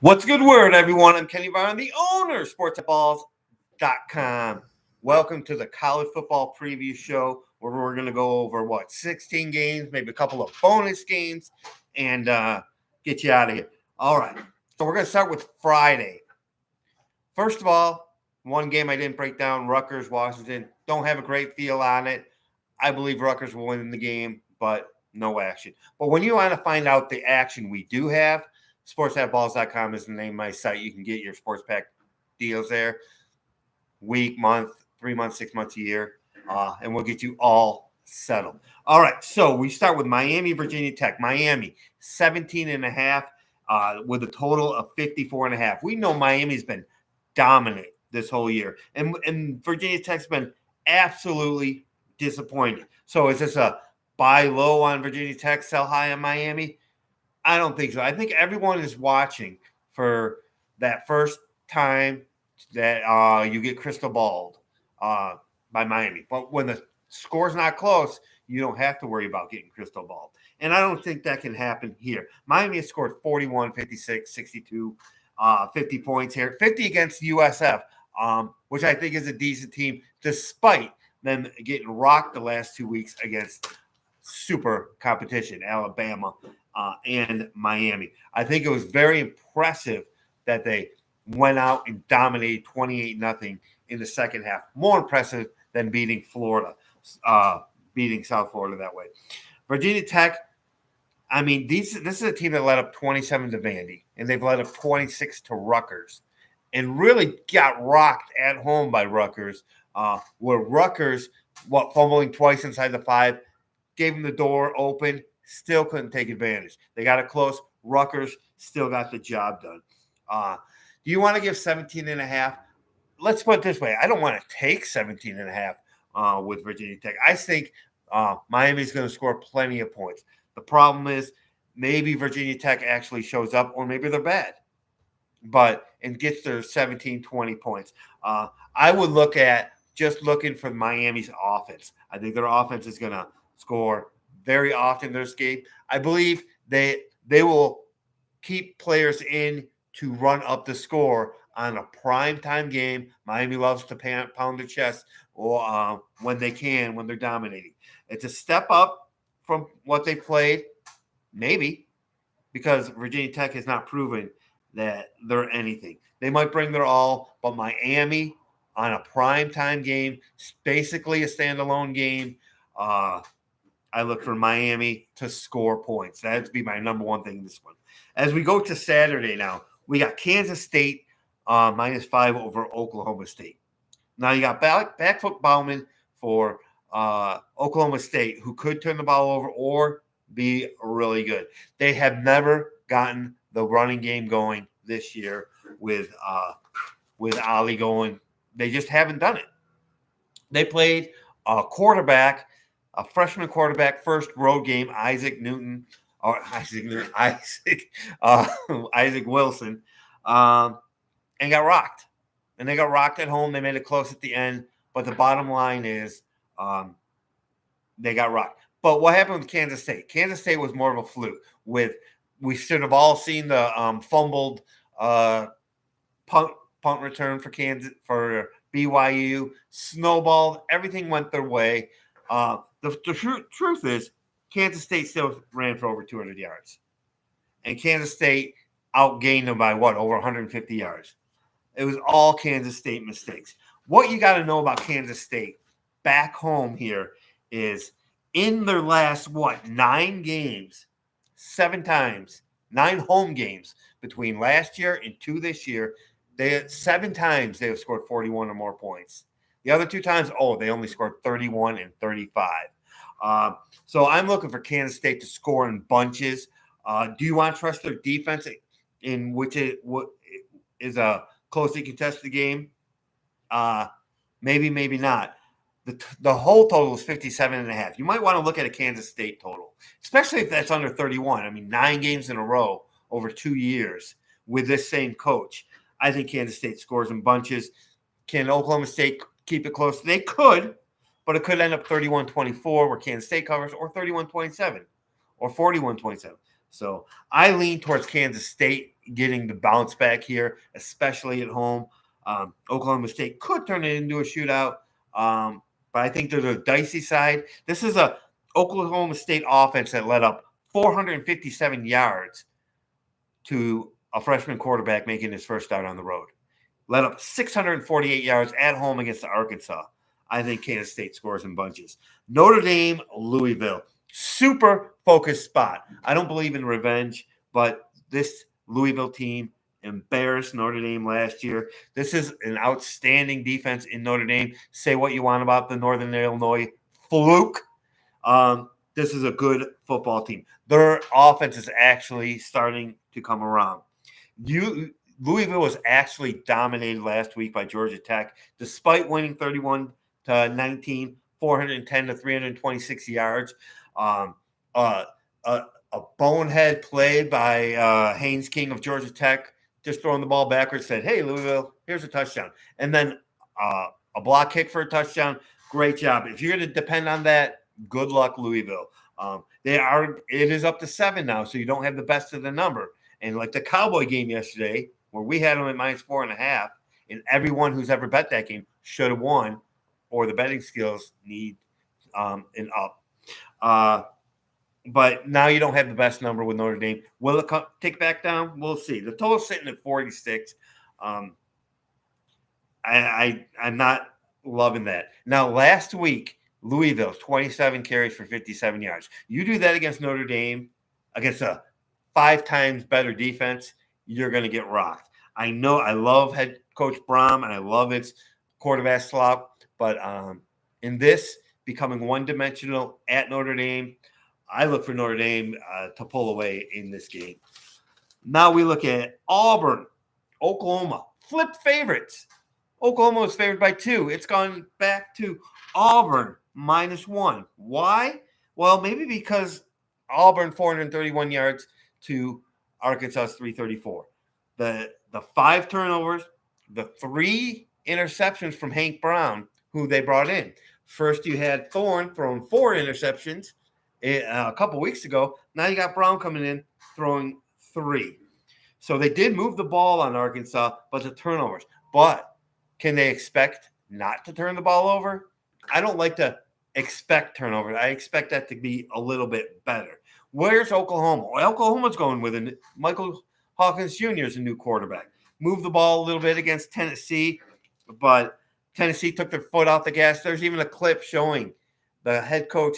What's a good word, everyone? I'm Kenny Vaughn, the owner of SportsBookS.com. Welcome to the college football preview show where we're going to go over, 16 games, maybe a couple of bonus games, and get you out of here. All right, so we're going to start with Friday. First of all, one game I didn't break down, Rutgers, Washington. Don't have a great feel on it. I believe Rutgers will win the game, but no action. But when you want to find out the action we do have, SportsBookS.com is the name of my site. You can get your sports pack deals there. Week, month, 3 months, 6 months, a year. And we'll get you all settled. All right, so we start with Miami, Virginia Tech. Miami, 17.5 with a total of 54.5. We know Miami's been dominant this whole year. And Virginia Tech's been absolutely disappointing. So is this a buy low on Virginia Tech, sell high on Miami? I don't think so. I think everyone is watching for that first time that you get crystal balled by Miami. But when the score's not close, you don't have to worry about getting crystal balled. And I don't think that can happen here. Miami has scored 41, 56, 62, 50 points here. 50 against USF, which I think is a decent team, despite them getting rocked the last 2 weeks against super competition, Alabama and Miami. I think it was very impressive that they went out and dominated 28-0 in the second half. More impressive than beating Florida, beating South Florida that way. Virginia Tech, I mean, this is a team that led up 27 to Vandy, and they've led up 26 to Rutgers, and really got rocked at home by Rutgers, where Rutgers, fumbling twice inside the 5, gave them the door open, still couldn't take advantage. They got it close. Rutgers still got the job done. Do you want to give 17.5? Let's put it this way. I don't want to take 17.5 with Virginia Tech. I think Miami's going to score plenty of points. The problem is maybe Virginia Tech actually shows up, or maybe they're bad, and gets their 17, 20 points. I would look at just looking for Miami's offense. I think their offense is going to score very often in this game. I believe they will keep players in to run up the score on a primetime game. Miami loves to pound their chest when they can, when they're dominating. It's a step up from what they played, maybe, because Virginia Tech has not proven that they're anything. They might bring their all, but Miami on a primetime game, basically a standalone game, I look for Miami to score points. That would be my number one thing in this one. As we go to Saturday now, we got Kansas State -5 over Oklahoma State. Now you got back foot Bauman for Oklahoma State, who could turn the ball over or be really good. They have never gotten the running game going this year with Ali going. They just haven't done it. They played a freshman quarterback, first road game, Isaac Wilson, and got rocked. And they got rocked at home. They made it close at the end. But the bottom line is they got rocked. But what happened with Kansas State? Kansas State was more of a fluke. We should have all seen the fumbled punt return for BYU, snowballed. Everything went their way. The truth is, Kansas State still ran for over 200 yards. And Kansas State outgained them by over 150 yards. It was all Kansas State mistakes. What you got to know about Kansas State back home here is in their last, 9 games, 7 times, 9 home games between last year and 2 this year, 7 times they have scored 41 or more points. The other 2 times, they only scored 31 and 35. So I'm looking for Kansas State to score in bunches. Do you want to trust their defense in which it is a closely contested game? Maybe, maybe not. The whole total is 57.5. You might want to look at a Kansas State total, especially if that's under 31. I mean, 9 games in a row over 2 years with this same coach. I think Kansas State scores in bunches. Can Oklahoma State keep it close? They could, but it could end up 31-24 where Kansas State covers, or 31-27 or 41-27. So I lean towards Kansas State getting the bounce back here, especially at home. Oklahoma State could turn it into a shootout, but I think there's a dicey side. This is a Oklahoma State offense that led up 457 yards to a freshman quarterback making his first start on the road. Led up 648 yards at home against Arkansas. I think Kansas State scores in bunches. Notre Dame, Louisville. Super focused spot. I don't believe in revenge, but this Louisville team embarrassed Notre Dame last year. This is an outstanding defense in Notre Dame. Say what you want about the Northern Illinois fluke. This is a good football team. Their offense is actually starting to come around. Louisville was actually dominated last week by Georgia Tech, despite winning 31-19, 410 to 326 yards. A bonehead play by Haynes King of Georgia Tech, just throwing the ball backwards, said, "Hey, Louisville, here's a touchdown." And then a block kick for a touchdown. Great job. If you're going to depend on that, good luck, Louisville. It is up to 7 now, so you don't have the best of the number. And like the Cowboy game yesterday, where we had them at -4.5, and everyone who's ever bet that game should have won, or the betting skills need an up. But now you don't have the best number with Notre Dame. Will it tick back down? We'll see. The total's sitting at 46. I'm not loving that. Now, last week, Louisville, 27 carries for 57 yards. You do that against Notre Dame, against a 5 times better defense, you're going to get rocked. I know I love head coach Brom, and I love its quarterback slop, but in this, becoming one-dimensional at Notre Dame, I look for Notre Dame to pull away in this game. Now we look at Auburn, Oklahoma, flipped favorites. Oklahoma was favored by 2. It's gone back to Auburn -1. Why? Well, maybe because Auburn 431 yards to Arkansas 334. The 5 turnovers, the 3 interceptions from Hank Brown, who they brought in. First, you had Thorne throwing 4 interceptions a couple weeks ago. Now you got Brown coming in throwing 3. So they did move the ball on Arkansas, but the turnovers. But can they expect not to turn the ball over? I don't like to expect turnovers. I expect that to be a little bit better. Where's Oklahoma? Well, Oklahoma's going with it. Michael Hawkins Jr. is a new quarterback. Moved the ball a little bit against Tennessee, but Tennessee took their foot off the gas. There's even a clip showing the head coach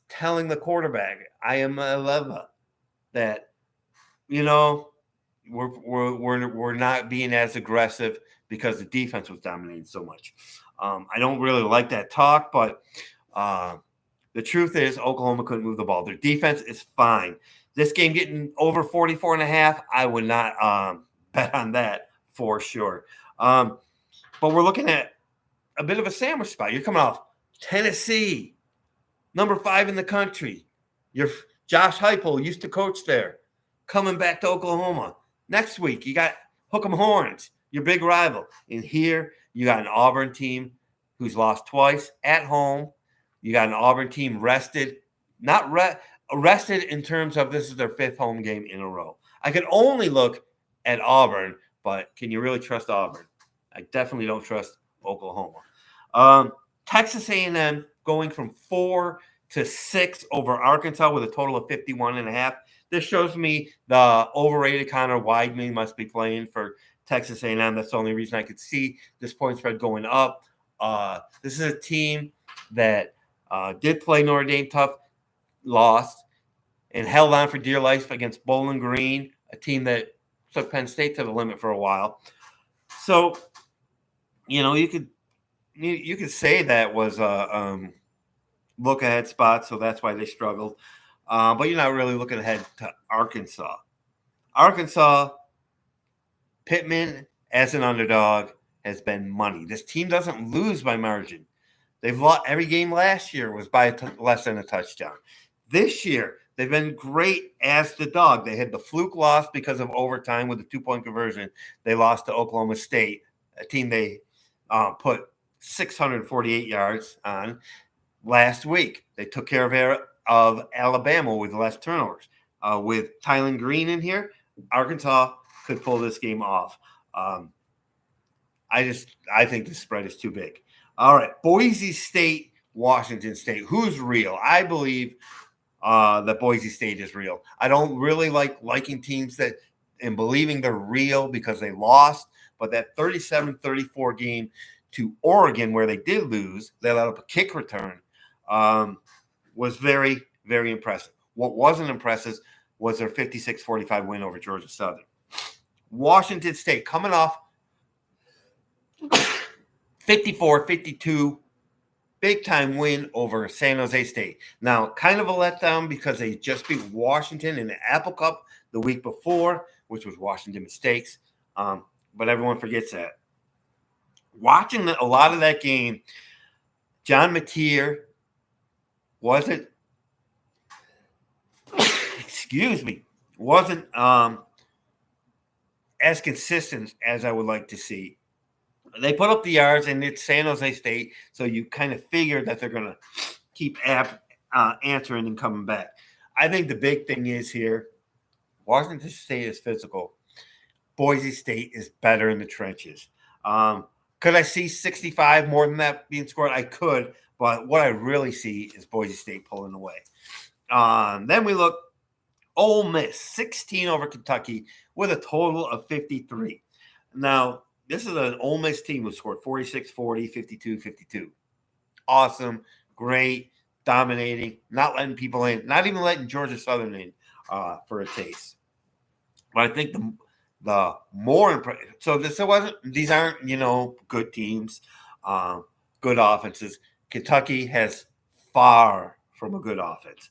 telling the quarterback, "I am a lever," that, we're not being as aggressive because the defense was dominating so much. I don't really like that talk, but the truth is Oklahoma couldn't move the ball. Their defense is fine. This game getting over 44.5, I would not bet on that for sure. But we're looking at a bit of a sandwich spot. You're coming off Tennessee, number 5 in the country. Your Josh Heupel used to coach there, coming back to Oklahoma. Next week, you got Hook 'em Horns, your big rival. And here, you got an Auburn team who's lost twice at home. You got an Auburn team rested, arrested in terms of this is their 5th home game in a row. I could only look at Auburn, but can you really trust Auburn? I definitely don't trust Oklahoma. Texas A&M going from 4 to 6 over Arkansas with a total of 51.5. This shows me the overrated Connor Weidman must be playing for Texas A&M. That's the only reason I could see this point spread going up. This is a team that did play Notre Dame tough, lost, and held on for dear life against Bowling Green, a team that took Penn State to the limit for a while. So, you could say that was a look ahead spot, so that's why they struggled. But you're not really looking ahead to Arkansas. Pittman as an underdog has been money. This team doesn't lose by margin. They've lost every game last year was by less than a touchdown. This year, they've been great as the dog. They had the fluke loss because of overtime with a 2-point conversion. They lost to Oklahoma State, a team they put 648 yards on last week. They took care of Alabama with less turnovers. With Tylen Green in here, Arkansas could pull this game off. I think the spread is too big. All right, Boise State, Washington State. Who's real? I believe that Boise State is real. I don't really liking teams that and believing they're real because they lost, but that 37-34 game to Oregon where they did lose, they let up a kick return, was very, very impressive. What wasn't impressive was their 56-45 win over Georgia Southern. Washington State coming off 54-52 big-time win over San Jose State. Now, kind of a letdown because they just beat Washington in the Apple Cup the week before, which was Washington mistakes. But everyone forgets that. Watching a lot of that game, John Mateer wasn't as consistent as I would like to see. They put up the yards, and it's San Jose State, so you kind of figure that they're going to keep answering and coming back. I think the big thing is here, Washington State is physical. Boise State is better in the trenches. Could I see 65 more than that being scored? I could, but what I really see is Boise State pulling away. Then we look, Ole Miss, 16 over Kentucky with a total of 53. Now, this is an Ole Miss team who scored 46-40, 52-52. Awesome, great, dominating, not letting people in, not even letting Georgia Southern in for a taste. But I think the more impressive. So these aren't good teams, good offenses. Kentucky has far from a good offense.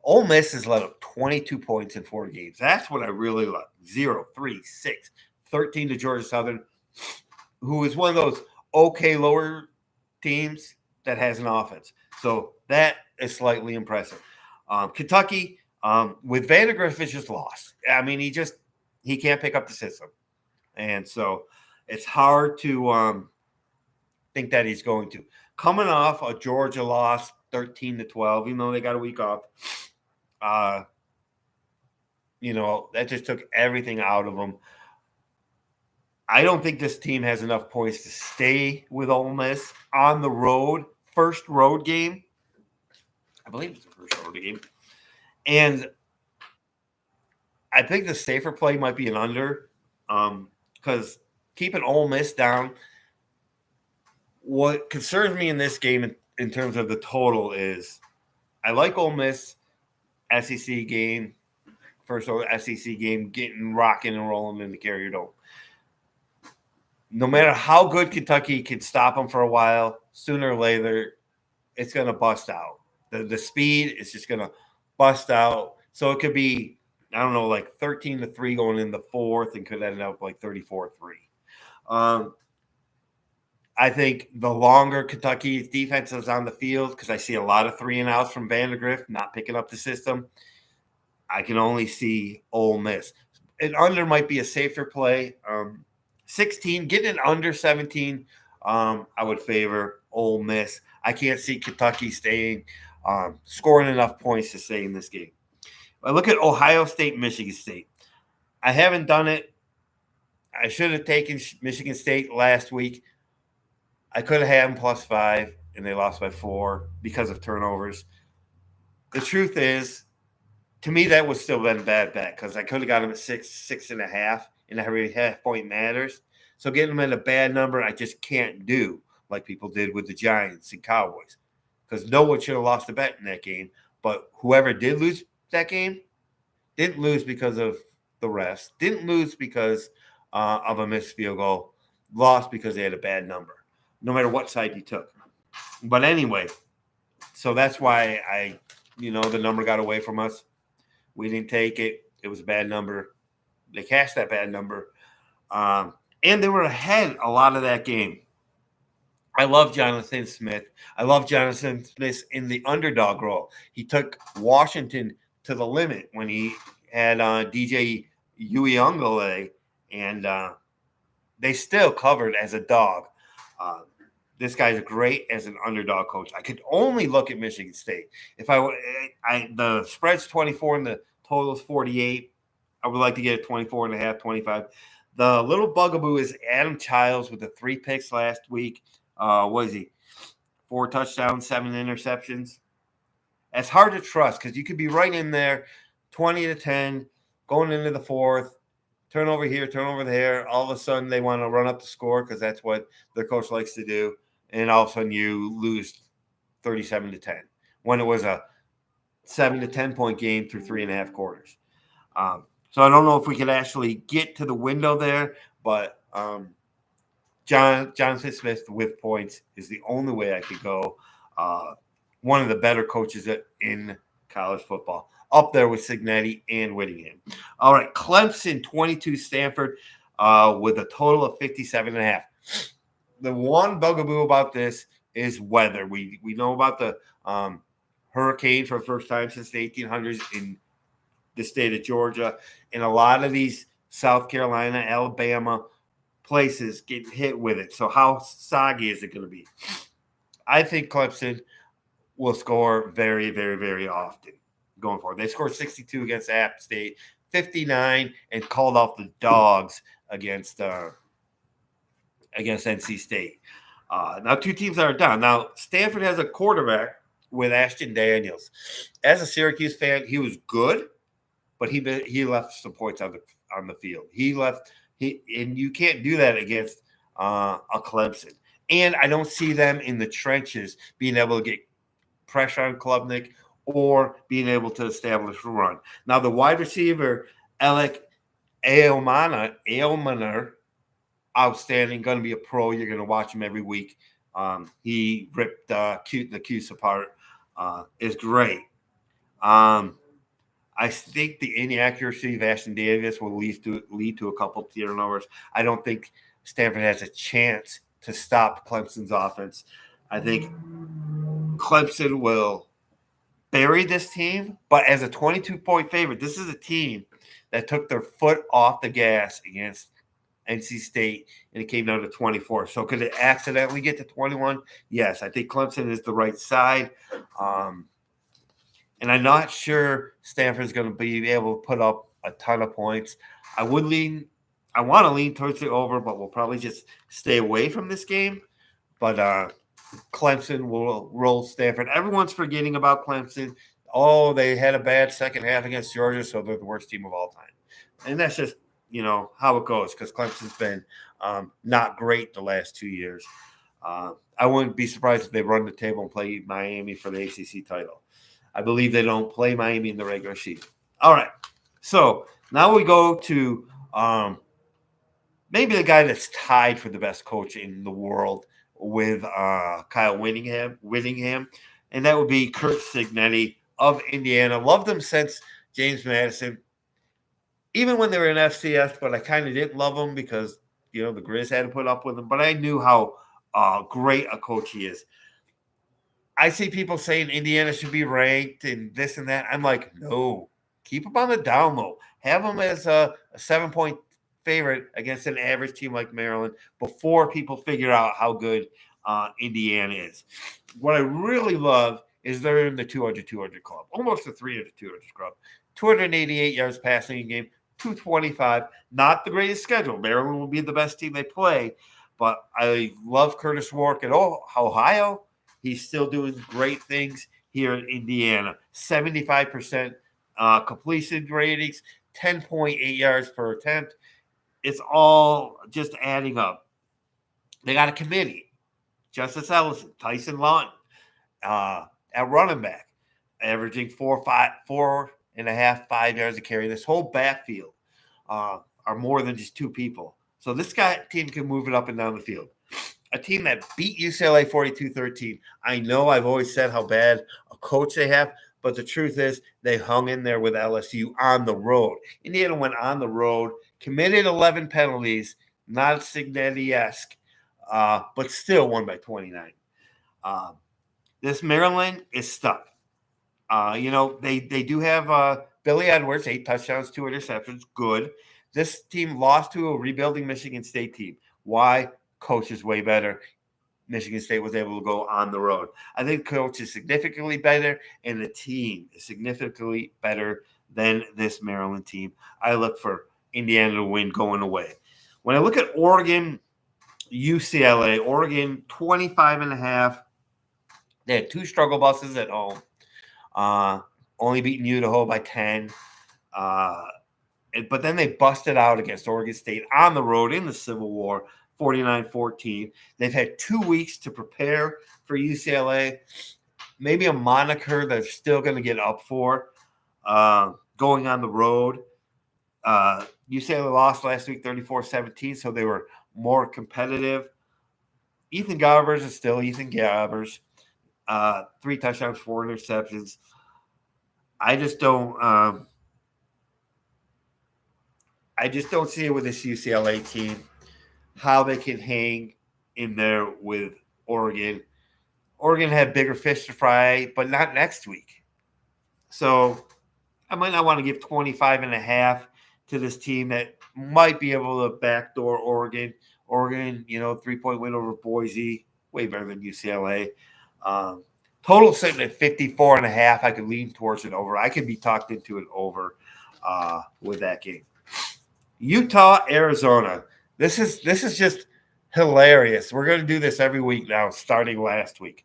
Ole Miss has let up 22 points in 4 games. That's what I really love. 0, 3, 6, 13 to Georgia Southern, who is one of those okay lower teams that has an offense. So that is slightly impressive. Kentucky, with Vandegrift, is just lost. I mean, he can't pick up the system. And so it's hard to think that he's going to. Coming off a Georgia loss, 13-12, even though they got a week off, that just took everything out of them. I don't think this team has enough points to stay with Ole Miss on the road. First road game. I believe it's the first road game. And I think the safer play might be an under because keeping Ole Miss down. What concerns me in this game in terms of the total is I like Ole Miss SEC game, first SEC game, getting rocking and rolling in the Carrier Dome. No matter how good Kentucky can stop them for a while, sooner or later, it's going to bust out. The speed is just going to bust out. So it could be, 13-3 going in the fourth and could end up like 34-3. I think the longer Kentucky's defense is on the field, because I see a lot of 3-and-outs from Vandegrift, not picking up the system, I can only see Ole Miss. An under might be a safer play. 16, getting an under 17, I would favor Ole Miss. I can't see Kentucky scoring enough points to stay in this game. I look at Ohio State, Michigan State. I haven't done it. I should have taken Michigan State last week. I could have had them +5, and they lost by 4 because of turnovers. The truth is, to me, that would still been a bad bet because I could have got them at 6.5, and every half point matters. So getting them at a bad number, I just can't do like people did with the Giants and Cowboys because no one should have lost a bet in that game. But whoever did lose that game didn't lose because of the refs, didn't lose because of a missed field goal, lost because they had a bad number, no matter what side you took. But anyway, so that's why the number got away from us. We didn't take it. It was a bad number. They cashed that bad number. And they were ahead a lot of that game. I love Jonathan Smith. I love Jonathan Smith in the underdog role. He took Washington to the limit when he had DJ Uiagalelei, and they still covered as a dog. This guy's great as an underdog coach. I could only look at Michigan State. If the spread's 24 and the total's 48, I would like to get a 24.5, 25. The little bugaboo is Adam Childs with the 3 picks last week. What is he? 4 touchdowns, 7 interceptions. It's hard to trust because you could be right in there, 20-10, going into the fourth, turnover here, turnover there. All of a sudden, they want to run up the score because that's what their coach likes to do. And all of a sudden, you lose 37-10 when it was a 7-10 point game through 3.5 quarters. So I don't know if we could actually get to the window there, but Jonathan Smith with points is the only way I could go. One of the better coaches in college football, up there with Cignetti and Whittingham. All right, Clemson 22, Stanford with a total of 57.5. The one bugaboo about this is weather. We know about the hurricane for the first time since the 1800s in the state of Georgia, and a lot of these South Carolina, Alabama places get hit with it. So how soggy is it going to be? I think Clemson will score very, very, very often going forward. They scored 62 against App State, 59, and called off the dogs against NC State. Now, 2 teams that are down. Now, Stanford has a quarterback with Ashton Daniels. As a Syracuse fan, he was good, but he left some points on the field. And you can't do that against a Clemson. And I don't see them in the trenches being able to get pressure on Klubnik or being able to establish a run. Now, the wide receiver, Alec Ailmaner, outstanding, going to be a pro. You're going to watch him every week. He ripped the Cuse apart. Is great. I think the inaccuracy of Ashton Davis will lead to a couple of turnovers. I don't think Stanford has a chance to stop Clemson's offense. I think Clemson will bury this team, but as a 22-point favorite, this is a team that took their foot off the gas against NC State, and it came down to 24. So could it accidentally get to 21? Yes, I think Clemson is the right side. And I'm not sure Stanford's going to be able to put up a ton of points. I want to lean towards the over, but we'll probably just stay away from this game. But Clemson will roll Stanford. Everyone's forgetting about Clemson. Oh, they had a bad second half against Georgia, so they're the worst team of all time. And that's just, how it goes because Clemson's been not great the last 2 years. I wouldn't be surprised if they run the table and play Miami for the ACC title. I believe they don't play Miami in the regular season. All right. So now we go to maybe the guy that's tied for the best coach in the world with Kyle Whittingham, and that would be Curt Cignetti of Indiana. Loved him since James Madison, even when they were in FCS, but I kind of didn't love him because, the Grizz had to put up with him. But I knew how great a coach he is. I see people saying Indiana should be ranked and this and that. I'm like, no, keep him on the down low. Have him as a 7-point favorite against an average team like Maryland before people figure out how good Indiana is. What I really love is they're in the 200-200 club, almost the 300-200 club. 288 yards passing in game, 225. Not the greatest schedule. Maryland will be the best team they play, but I love Curtis Warwick at Ohio. He's still doing great things here in Indiana. 75% completion ratings, 10.8 yards per attempt. It's all just adding up. They got a committee. Justice Ellison, Tyson Lawton at running back, averaging 4.5, 5 yards a carry. This whole backfield are more than just 2 people. So this team can move it up and down the field. A team that beat UCLA 42-13. I know I've always said how bad a coach they have, but the truth is they hung in there with LSU on the road. Indiana went on the road, committed 11 penalties, not Cignetti-esque, but still won by 29. This Maryland is stuck. They do have Billy Edwards, 8 touchdowns, 2 interceptions. Good. This team lost to a rebuilding Michigan State team. Why? Coach is way better. Michigan State was able to go on the road. I think coach is significantly better, and the team is significantly better than this Maryland team. I look for Indiana to win going away. When I look at Oregon, UCLA, Oregon 25.5. They had 2 struggle buses at home. Only beating Idaho by 10. But then they busted out against Oregon State on the road in the Civil War, 49-14. They've had 2 weeks to prepare for UCLA. Maybe a moniker they're still going to get up for going on the road. UCLA lost last week 34-17, so they were more competitive. Ethan Garbers is still Ethan Garbers. 3 touchdowns, 4 interceptions. I just don't see it with this UCLA team, how they can hang in there with Oregon. Oregon had bigger fish to fry, but not next week. So I might not want to give 25.5 to this team that might be able to backdoor Oregon. Oregon, 3-point win over Boise, way better than UCLA. Total sitting at 54.5. I could lean towards it over. I could be talked into it over with that game. Utah, Arizona. This is just hilarious. We're going to do this every week now, starting last week.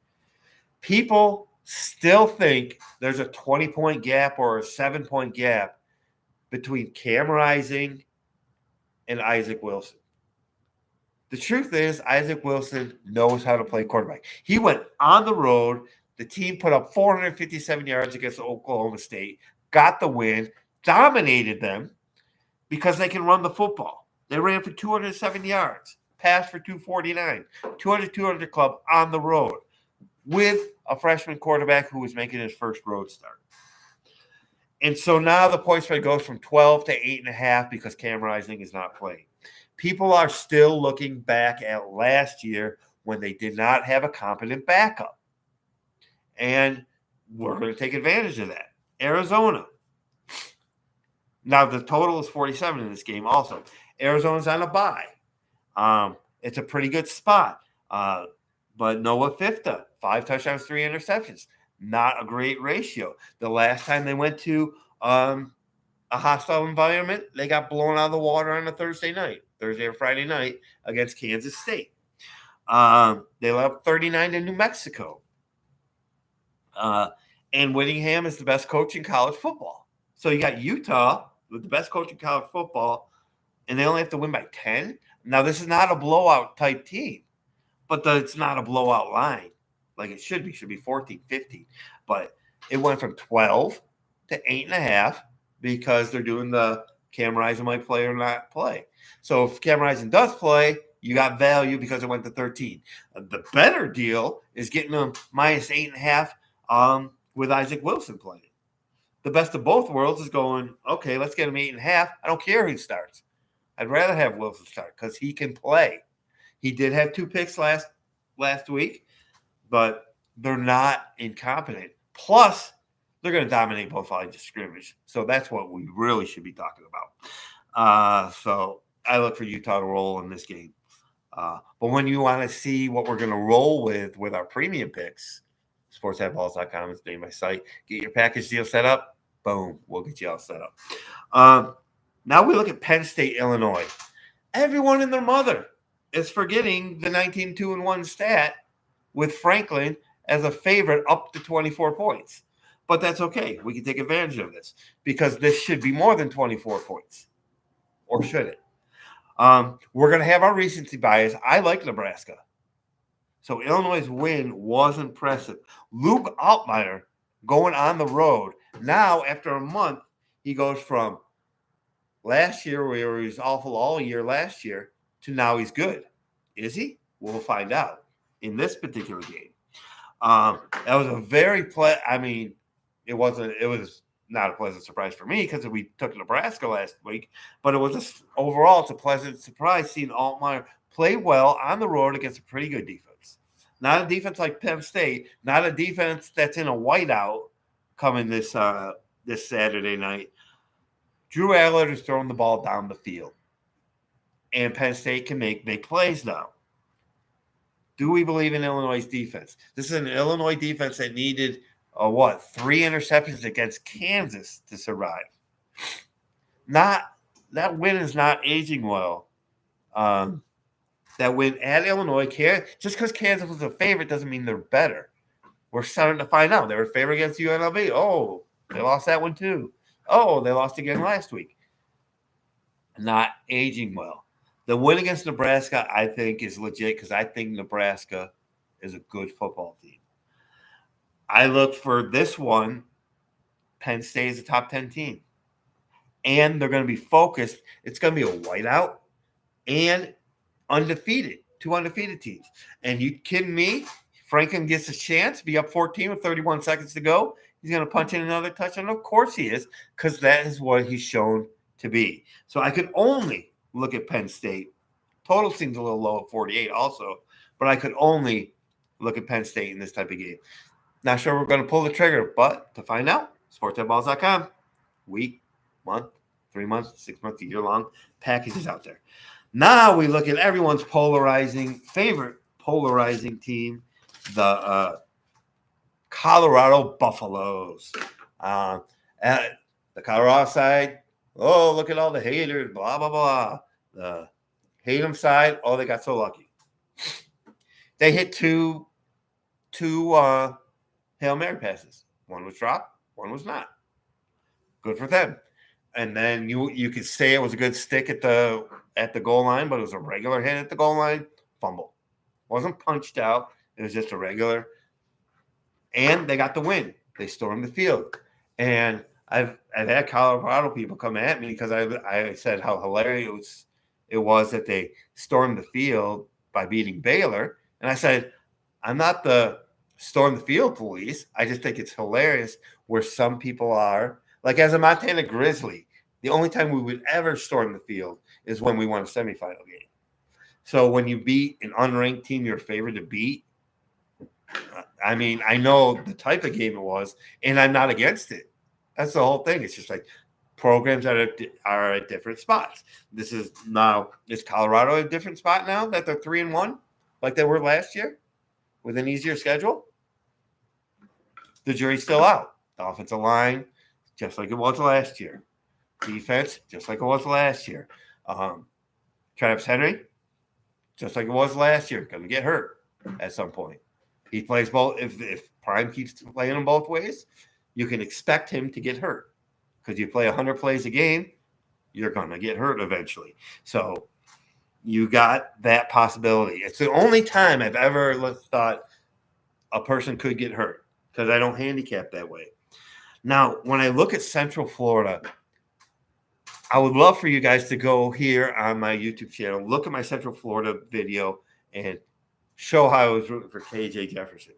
People still think there's a 20-point gap or a 7-point gap between Cam Rising and Isaac Wilson. The truth is, Isaac Wilson knows how to play quarterback. He went on the road. The team put up 457 yards against Oklahoma State, got the win, dominated them because they can run the football. They ran for 207 yards, passed for 249, 200 club on the road with a freshman quarterback who was making his first road start. And so now the point spread goes from 12 to 8.5 because Cam Rising is not playing. People are still looking back at last year when they did not have a competent backup. And we're going to take advantage of that. Arizona. Now, the total is 47 in this game also. Arizona's on a bye. It's a pretty good spot. But Noah Fifta, 5 touchdowns, 3 interceptions. Not a great ratio. The last time they went to a hostile environment, they got blown out of the water on a Thursday or Friday night against Kansas State. They left 39 to New Mexico. And Whittingham is the best coach in college football. So you got Utah with the best coach in college football, and they only have to win by 10. Now, this is not a blowout type team, but it's not a blowout line like it should be. It should be 14-15. But it went from 12 to 8.5 because they're doing the Cam Rising might play or not play. So if Cam Rising does play, you got value because it went to 13. The better deal is getting them minus 8.5 with Isaac Wilson playing. The best of both worlds is going, okay, let's get him 8.5. I don't care who starts. I'd rather have Wilson start because he can play. He did have 2 picks last week, but they're not incompetent. Plus, they're going to dominate both lines of scrimmage. So that's what we really should be talking about. So I look for Utah to roll in this game. But when you want to see what we're going to roll with our premium picks, sportsheadballs.com is the name of my site. Get your package deal set up. Boom. We'll get you all set up. Now we look at Penn State, Illinois. Everyone and their mother is forgetting the 19-2-1 stat with Franklin as a favorite up to 24 points. But that's okay. We can take advantage of this because this should be more than 24 points. Or should it? We're going to have our recency bias. I like Nebraska. So Illinois' win was impressive. Luke Altmaier going on the road. Now, after a month, he goes from last year where he was awful all year last year to now he's good. Is he? We'll find out in this particular game. That was a very it was not a pleasant surprise for me because we took Nebraska last week, but it was overall it's a pleasant surprise seeing Altmaier play well on the road against a pretty good defense. Not a defense like Penn State, not a defense that's in a whiteout coming this Saturday night. Drew Allard is throwing the ball down the field, and Penn State can make big plays now. Do we believe in Illinois' defense? This is an Illinois defense that needed 3 interceptions against Kansas to survive. Not that win is not aging well. That win at Illinois, just because Kansas was a favorite doesn't mean they're better. We're starting to find out. They were a favorite against UNLV. Oh, they lost that one too. Oh, they lost again last week. Not aging well. The win against Nebraska, I think, is legit because I think Nebraska is a good football team. I look for this one. Penn State is a top 10 team. And they're going to be focused. It's going to be a whiteout and undefeated. 2 undefeated teams. And you kidding me? Franklin gets a chance to be up 14 with 31 seconds to go. He's going to punch in another touchdown. Of course he is, because that is what he's shown to be. So I could only look at Penn State. Total seems a little low at 48 also, but I could only look at Penn State in this type of game. Not sure we're going to pull the trigger, but to find out, sportsheadballs.com. Week, month, 3 months, 6 months, a year long packages out there. Now we look at everyone's favorite polarizing team, the Colorado Buffaloes. At the Colorado side, oh, look at all the haters, blah, blah, blah. The hate them side, oh, they got so lucky. They hit two Hail Mary passes. One was dropped, one was not. Good for them. And then you could say it was a good stick at the goal line, but it was a regular hit at the goal line. Fumble. Wasn't punched out. It was just a regular. And they got the win. They stormed the field. And I've had Colorado people come at me because I said how hilarious it was that they stormed the field by beating Baylor. And I said, I'm not the storm the field police. I just think it's hilarious where some people are. Like as a Montana Grizzly, the only time we would ever storm the field is when we won a semifinal game. So when you beat an unranked team you're favored to beat, I mean, I know the type of game it was, and I'm not against it. That's the whole thing. It's just like programs that are at different spots. Is Colorado at a different spot now that they're 3-1 like they were last year with an easier schedule? The jury's still out. The offensive line, just like it was last year. Defense, just like it was last year. Travis Henry, just like it was last year, going to get hurt at some point. He plays both. If Prime keeps playing him both ways, you can expect him to get hurt because you play 100 plays a game, you're going to get hurt eventually. So you got that possibility. It's the only time I've ever thought a person could get hurt because I don't handicap that way. Now, when I look at Central Florida, I would love for you guys to go here on my YouTube channel, look at my Central Florida video, and show how I was rooting for KJ Jefferson,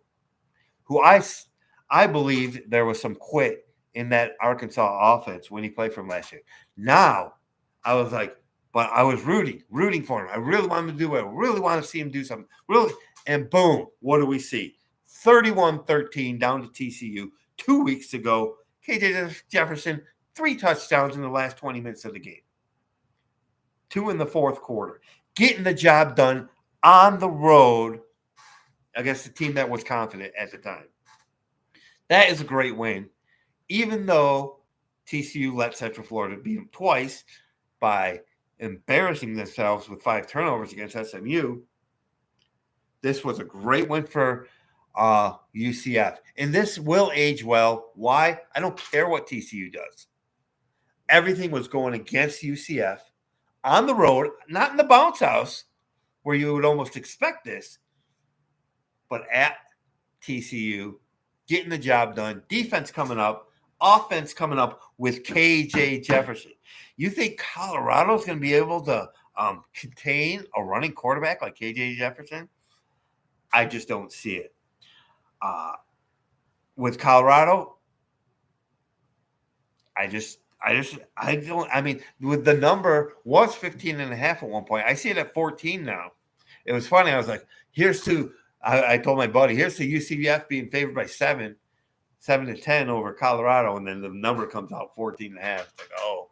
who I believe there was some quit in that Arkansas offense when he played from last year. Now, I was like, but I was rooting for him. I really wanted him to do it. I really want to see him do something. Really, and boom, what do we see? 31-13 down to TCU 2 weeks ago. KJ Jefferson, 3 touchdowns in the last 20 minutes of the game. 2 in the fourth quarter. Getting the job done on the road against the team that was confident at the time. That is a great win. Even though TCU let Central Florida beat them twice by embarrassing themselves with 5 turnovers against SMU, this was a great win for UCF. And this will age well. Why? I don't care what TCU does. Everything was going against UCF on the road, not in the bounce house where you would almost expect this, but at TCU, getting the job done, defense coming up, offense coming up with KJ Jefferson. You think Colorado's going to be able to contain a running quarterback like KJ Jefferson? I just don't see it. With Colorado, with the number was 15.5 at one point. I see it at 14 now. It was funny. I was like, I told my buddy, here's to UCF being favored by 7 to 10 over Colorado. And then the number comes out 14.5. It's like, oh,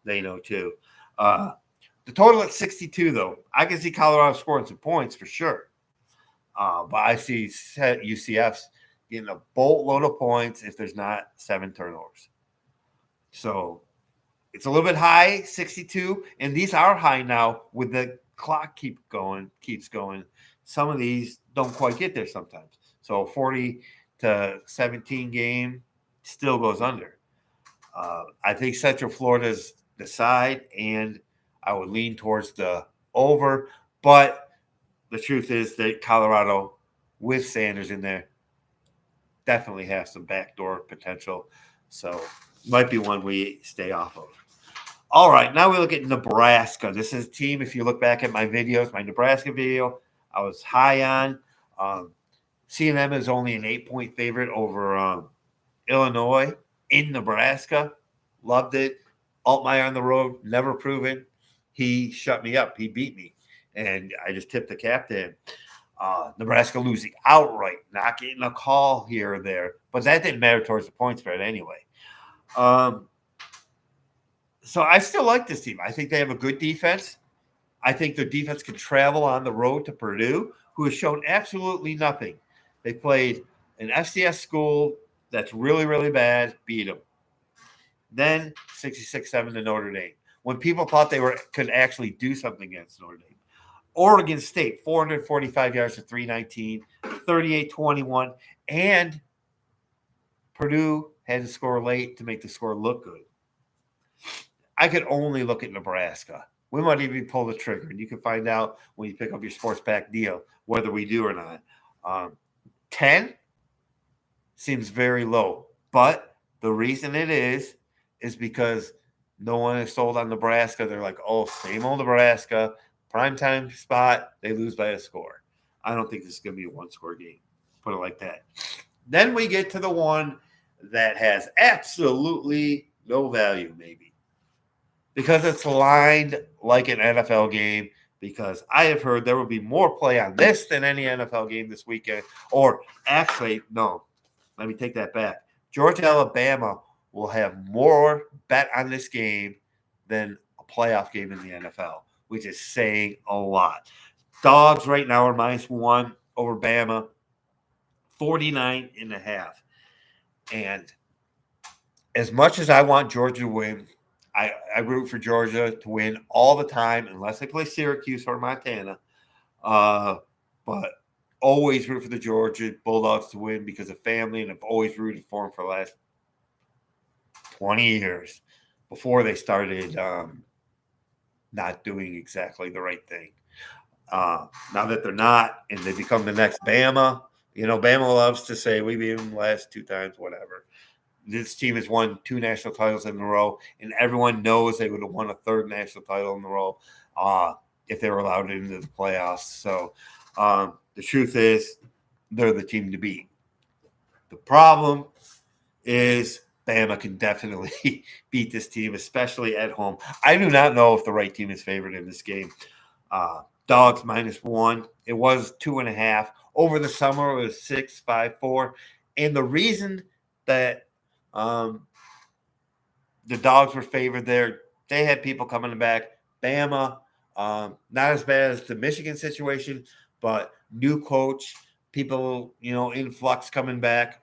they know too. The total at 62 though. I can see Colorado scoring some points for sure. But I see UCF's getting a boatload of points if there's not 7 turnovers. So it's a little bit high, 62, and these are high now with the clock keeps going. Some of these don't quite get there sometimes. So 40-17 game still goes under. I think Central Florida's the side, and I would lean towards the over. But the truth is that Colorado, with Sanders in there, definitely has some backdoor potential. So might be one we stay off of. All right, now we look at Nebraska. This is a team, if you look back at my videos, my Nebraska video, I was high on. Seeing them as only an 8-point favorite over Illinois in Nebraska. Loved it. Altmaier on the road, never proven. He shut me up. He beat me. And I just tipped the cap to him. Nebraska losing outright, not getting a call here or there. But that didn't matter towards the point spread anyway. So I still like this team. I think they have a good defense. I think their defense can travel on the road to Purdue, who has shown absolutely nothing. They played an FCS school that's really, really bad, beat them. Then 66-7 to Notre Dame, when people thought they could actually do something against Notre Dame. Oregon State, 445 yards to 319, 38-21, and Purdue had to score late to make the score look good. I could only look at Nebraska. We might even pull the trigger, and you can find out when you pick up your sports pack deal whether we do or not. 10 seems very low, but the reason it is because no one is sold on Nebraska. They're like, oh, same old Nebraska, primetime spot, they lose by a score. I don't think this is going to be a one-score game, put it like that. Then we get to the one that has absolutely no value, maybe, because it's lined like an NFL game, because I have heard there will be more play on this than any NFL game this weekend. Or actually, no, let me take that back. Georgia, Alabama will have more bet on this game than a playoff game in the NFL, which is saying a lot. Dogs right now are -1 over Bama, 49.5. And as much as I want Georgia to win, I root for Georgia to win all the time, unless they play Syracuse or Montana. But always root for the Georgia Bulldogs to win because of family, and I've always rooted for them for the last 20 years before they started not doing exactly the right thing. Now that they're not, and they become the next Bama, Bama loves to say we beat them the last 2 times, whatever. This team has won 2 national titles in a row, and everyone knows they would have won a 3rd national title in a row if they were allowed into the playoffs. So the truth is they're the team to beat. The problem is Bama can definitely beat this team, especially at home. I do not know if the right team is favored in this game. Dogs -1. It was 2.5. Over the summer, it was 6, 5, 4. And the reason that the Dogs were favored there, they had people coming back. Bama, not as bad as the Michigan situation, but new coach, people, influx coming back.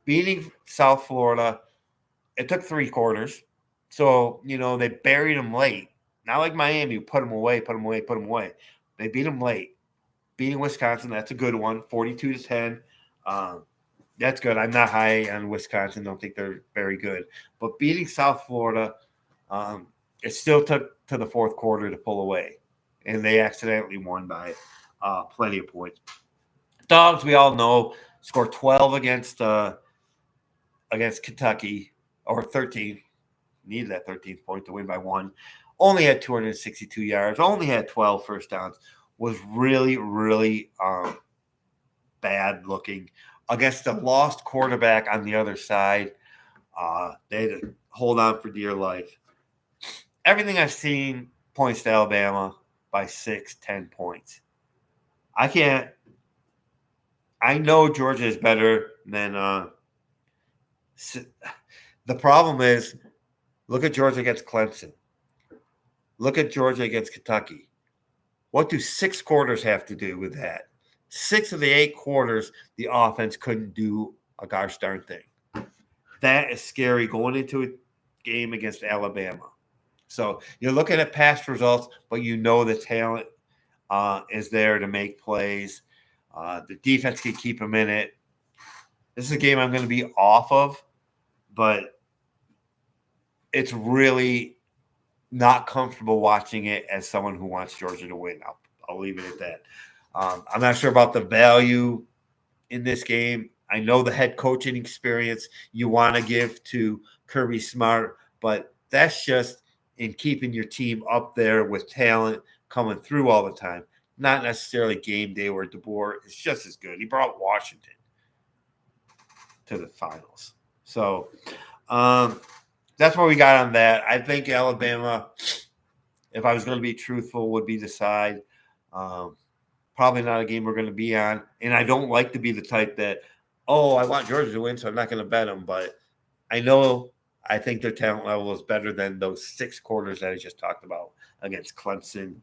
Beating South Florida, it took 3 quarters. So, they buried them late. Not like Miami, put them away. They beat them late. Beating Wisconsin, that's a good one, 42-10. That's good. I'm not high on Wisconsin. Don't think they're very good. But beating South Florida, it still took to the 4th quarter to pull away. And they accidentally won by plenty of points. Dogs, we all know, scored 12 against Kentucky, or 13. Needed that 13th point to win by 1. Only had 262 yards. Only had 12 first downs. Was really, really bad looking. Against a lost quarterback on the other side, they had to hold on for dear life. Everything I've seen points to Alabama by 6, 10 points. I know Georgia is better than the problem is, look at Georgia against Clemson. Look at Georgia against Kentucky. What do 6 quarters have to do with that? 6 of the 8 quarters, the offense couldn't do a gosh darn thing. That is scary going into a game against Alabama. So you're looking at past results, but you know the talent is there to make plays. The defense can keep them in it. This is a game I'm going to be off of, but it's really not comfortable watching it as someone who wants Georgia to win. I'll leave it at that. I'm not sure about the value in this game. I know the head coaching experience you want to give to Kirby Smart, but that's just in keeping your team up there with talent coming through all the time. Not necessarily game day where DeBoer is just as good. He brought Washington to the finals. So that's what we got on that. I think Alabama, if I was going to be truthful, would be the side. Probably not a game we're going to be on. And I don't like to be the type that, I want Georgia to win, so I'm not going to bet them. But I think their talent level is better than those 6 quarters that I just talked about against Clemson.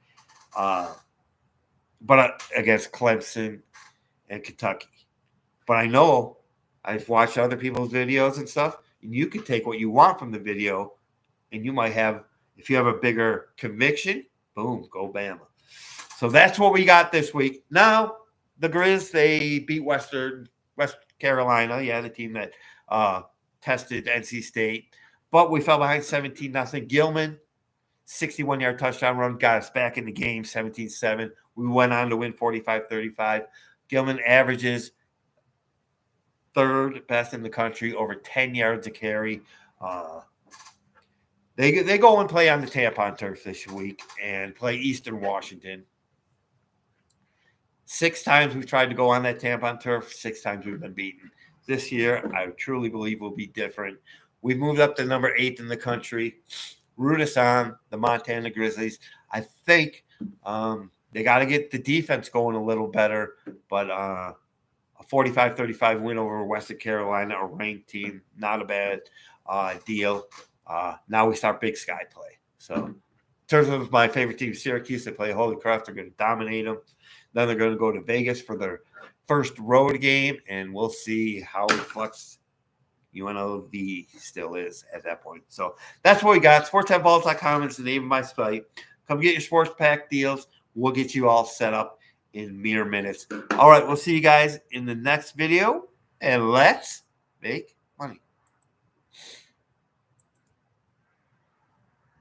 But against Clemson and Kentucky. But I know I've watched other people's videos and stuff, and you can take what you want from the video, and you might have, if you have a bigger conviction, boom, go Bama. So that's what we got this week. Now, the Grizz, they beat West Carolina, the team that tested NC State. But we fell behind 17-0. Gilman, 61-yard touchdown run, got us back in the game, 17-7. We went on to win 45-35. Gilman averages 3rd best in the country, over 10 yards a carry. They go and play on the Tampon turf this week and play Eastern Washington. 6 times we've tried to go on that Tampon turf. 6 times we've been beaten. This year, I truly believe will be different. We've moved up to number 8 in the country. Root us on, the Montana Grizzlies. I think they got to get the defense going a little better, but a 45-35 win over Western Carolina, a ranked team, not a bad deal. Now we start Big Sky play. So in terms of my favorite team, Syracuse, they play Holy Cross. They're going to dominate them. Then they're going to go to Vegas for their first road game, and we'll see how flux UNLV still is at that point. So that's what we got. SportsBookS.com is the name of my site. Come get your sports pack deals. We'll get you all set up in mere minutes. All right, we'll see you guys in the next video, and let's make